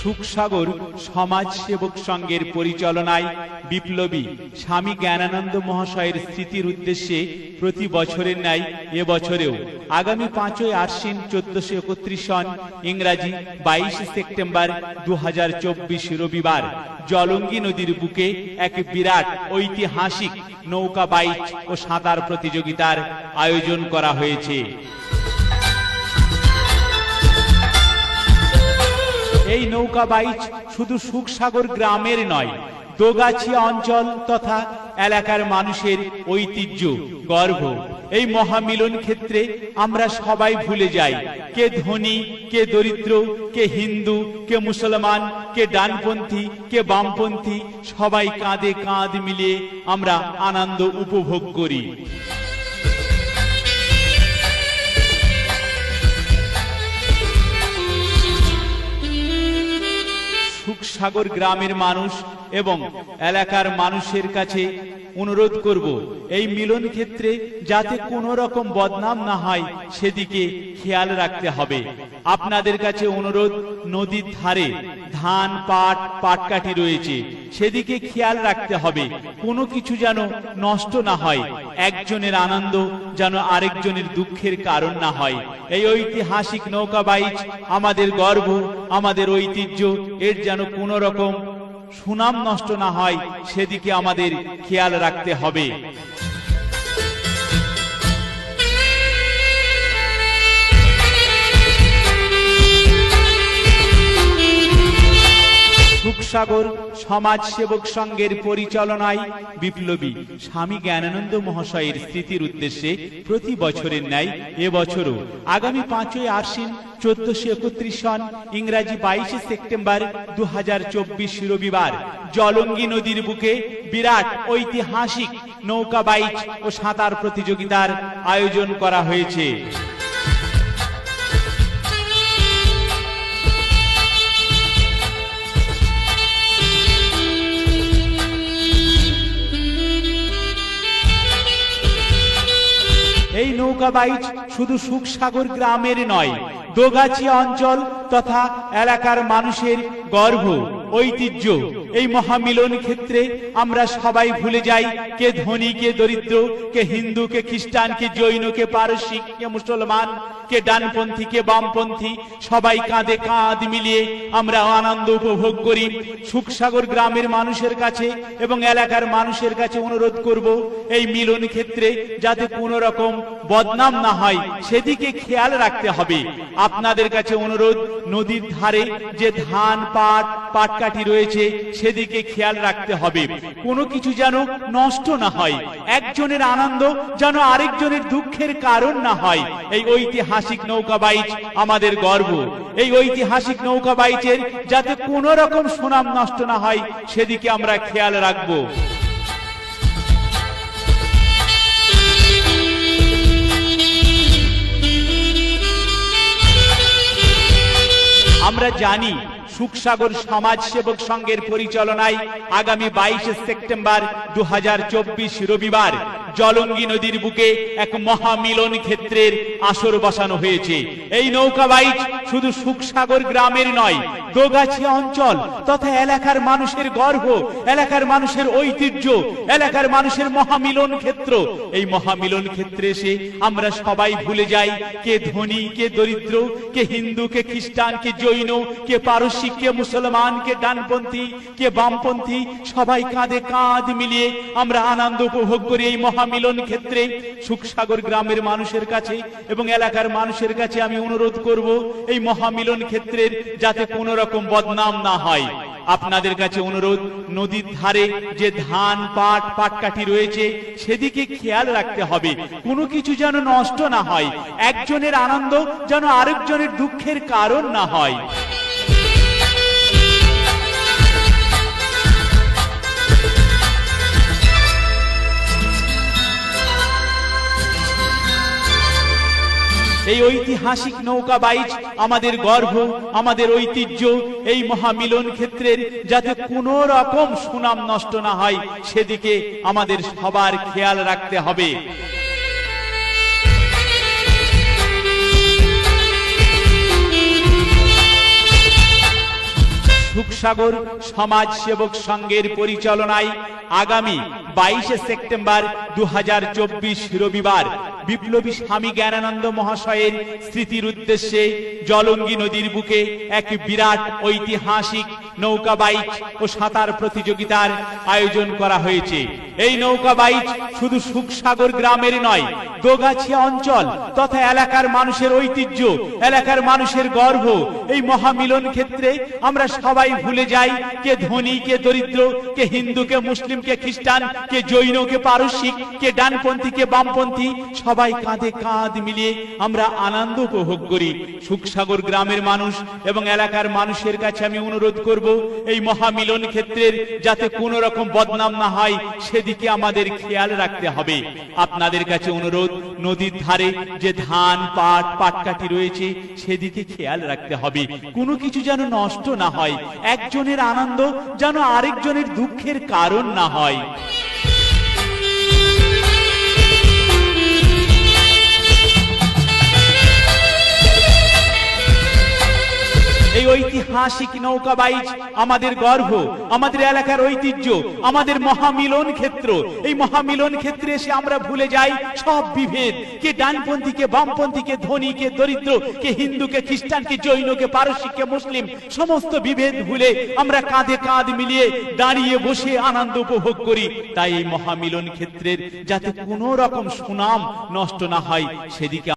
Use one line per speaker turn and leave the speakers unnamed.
সুখসাগর সমাজ সেবক সংঘের পরিচালনায় বিপ্লবী স্বামী জ্ঞানানন্দ মহাশয়ের স্মৃতির উদ্দেশ্যে প্রতি বছরের ন্যায় এবছরেও আগামী 5ই আশ্বিন 1431 সন ইংরাজি 22 সেপ্টেম্বর 2024 রবিবার জলঙ্গি নদীর বুকে এক বিরাট ঐতিহাসিক নৌকা বাইচ ও সাঁতার প্রতিযোগিতার আয়োজন করা হয়েছে। এই নৌকা বাইচ শুধু সুখসাগর গ্রামের নয়, দোগাছিয়া অঞ্চল তথা এলাকার মানুষের ঐতিহ্য, গর্ব। এই মহামিলন ক্ষেত্রে আমরা সবাই ভুলে যাই কে ধনী, কে দরিদ্র, কে হিন্দু, কে মুসলমান, কে ডানপন্থী, কে বামপন্থী, সবাই কাঁধে কাঁধ মিলিয়ে আমরা আনন্দ উপভোগ করি। সুখসাগর গ্রামের মানুষ এবং এলাকার মানুষের কাছে অনুরোধ করব, এই মিলন ক্ষেত্রে যাতে কোনো রকম বদনাম না হয় সেদিকে খেয়াল রাখতে হবে। আপনাদের কাছে অনুরোধ, নদীর ধারে ধান, পাট, পাটকাঠি রয়েছে, সেদিকে খেয়াল রাখতে হবে কোনো কিছু যেন নষ্ট না হয়, একজনের আনন্দ যেন আরেকজনের দুঃখের কারণ না হয়। এই ঐতিহাসিক নৌকা বাইচ আমাদের গর্ব, আমাদের ঐতিহ্য, এর যেন কোনো রকম সুনাম নষ্ট না হয় সেদিকে আমাদের খেয়াল রাখতে হবে। সুখসাগর সমাজ সেবক সংঘের পরিচালনায় বিপ্লবী স্বামী জ্ঞানানন্দ মহাশয়ের স্মৃতির উদ্দেশ্যে প্রতি বছরের ন্যায় এবছরও আগামী 5ই আশ্বিন 1431 সন ইংরাজি 22 সেপ্টেম্বর 2024 রবিবার জলঙ্গি নদীর বুকে বিরাট ঐতিহাসিক নৌকা বাইচ ও সাঁতার প্রতিযোগিতার আয়োজন করা হয়েছে। এই নৌকা বাইচ শুধু সুখসাগর গ্রামের নয়, দোগাছিয়া অঞ্চল তথা এলাকার মানুষের গর্ব, ঐতিহ্য। এই মহামিলন ক্ষেত্রে আমরা সবাই ভুলে যাই কে ধনী, কে দরিদ্র, কে হিন্দু, কে খ্রিস্টান, কে জৈন, কে পারসিক, কে মুসলমান, কে ডানপন্থী, কে বামপন্থী, সবাই কাঁধে কাঁধ মিলিয়ে আমরা আনন্দ উপভোগ করি। সুখসাগর গ্রামের মানুষের কাছে এবং এলাকার মানুষের কাছে অনুরোধ করব, এই মিলন ক্ষেত্রে যাতে কোনো রকম বদনাম না হয় সেদিকে খেয়াল রাখতে হবে। আপনাদের কাছে অনুরোধ, নদীর ধারে যে ধান, পাট, পাটকাঠি রয়েছে সেদিকে খেয়াল রাখতে হবে কোনো কিছু যেন নষ্ট না হয়, একজনের আনন্দ যেন আরেকজনের দুঃখের কারণ না হয়। এই ঐতিহাসিক নৌকা বাইচ আমাদের গর্ব, এই ঐতিহাসিক নৌকা বাইচের যাতে কোনো রকম সুনাম নষ্ট না হয় সেদিকে আমরা খেয়াল রাখব। আমরা জানি সুখসাগর সমাজ সেবক সংঘের পরিচালনায় আগামী 22 সেপ্টেম্বর 2024 রবিবার জলঙ্গি নদীর বুকে এক মহামিলন ক্ষেত্রের আসর বসানো হয়েছে। এই নৌকা বাইচ শুধু সুখসাগর গ্রামের নয়, দোগাছিয়া অঞ্চল তথা এলাকার মানুষের গর্ব, এলাকার মানুষের ঐতিহ্য, এলাকার মানুষের মহামিলন ক্ষেত্র। এই মহামিলন ক্ষেত্রে এসে আমরা সবাই ভুলে যাই কে ধনী, কে দরিদ্র, কে হিন্দু, কে খ্রিস্টান, কে জৈন, কে পারসিক, কে মুসলমান, কে ডানপন্থী, কে বামপন্থী, সবাই কাঁধে কাঁধ মিলিয়ে আমরা আনন্দ উপভোগ করি। এই মহামিলন ক্ষেত্রে সুখসাগর গ্রামের মানুষের কাছে এবং এলাকার মানুষের কাছে আমি অনুরোধ করব, এই মহামিলন ক্ষেত্রের যাতে কোনো রকম বদনাম না হয়। আপনাদের কাছে অনুরোধ, নদীর ধারে যে ধান, পাট, পাটকাঠি রয়েছে সেদিকে খেয়াল রাখতে হবে কোনো কিছু যেন নষ্ট না হয়, একজনের আনন্দ যেন আরেকজনের দুঃখের কারণ না হয়। এই ঐতিহাসিক নৌকা বাইচ আমাদের গর্ব, আমাদের ঐতিহ্য। এই মহামিলন ক্ষেত্রের যাতে কোনো রকম সুনাম নষ্ট না হয় সেদিকে আমাদের সবার খেয়াল রাখতে হবে। সুখসাগর সমাজ সেবক সংঘের পরিচালনায় আগামী 22 সেপ্টেম্বর 2024 রবিবার বিপ্লবী স্বামী জ্ঞানানন্দ মহাশয়ের স্মৃতির উদ্দেশ্যে জলঙ্গি নদীর বুকে এক বিরাট ঐতিহাসিক নৌকা বাইচ ও সাঁতার প্রতিযোগিতার আয়োজন করা হয়েছে। এই নৌকা বাইচ শুধু সুখসাগর গ্রামের নয়, দোগাছিয়া অঞ্চল তথা এলাকার মানুষের ঐতিহ্য, এলাকার মানুষের গর্ব। এই মহামিলন ক্ষেত্রে আমরা সবাই ভুলে যাই কে ধনী কে দরিদ্র, কে হিন্দু কে মুসলিম কে খ্রিস্টান, কে জৈন কে পারসিক, কে ডানপন্থী কে বামপন্থী, সবাই কাঁধে কাঁধ মিলিয়ে আমরা আনন্দ উপভোগ করি। সুখসাগর গ্রামের মানুষ এবং এলাকার মানুষের কাছে আমি অনুরোধ করব, এই মহামিলন ক্ষেত্রের যাতে কোনো রকম বদনাম না হয় সেদিকে আমাদের খেয়াল রাখতে হবে। আপনাদের কাছে অনুরোধ, নদীর ধারে যে ধান পাট পাটকাঠি রয়েছে সেদিকে খেয়াল রাখতে হবে, কোনো কিছু যেন নষ্ট না হয়, একজনের আনন্দ যেন আরেকজনের দুঃখের কারণ না হয়। এই ঐতিহাসিক নৌকা বাইচ আমাদের গর্ব, আমাদের এলাকার ঐতিহ্য, আমাদের মহামিলন ক্ষেত্র। এই মহামিলন ক্ষেত্রে এসে আমরা ভুলে যাই সব বিভেদ, কে ডানপন্থী কে বামপন্থী, কে ধনী কে দরিদ্র, কে হিন্দু কে খ্রিস্টান, কে জৈন কে পারসিক কে মুসলিম, সমস্ত বিভেদ ভুলে আমরা কাঁধে কাঁধ মিলিয়ে দাঁড়িয়ে বসে আনন্দ উপভোগ করি। তাই এই মহামিলন ক্ষেত্রের যাতে কোনো রকম সুনাম নষ্ট না হয় সেদিকে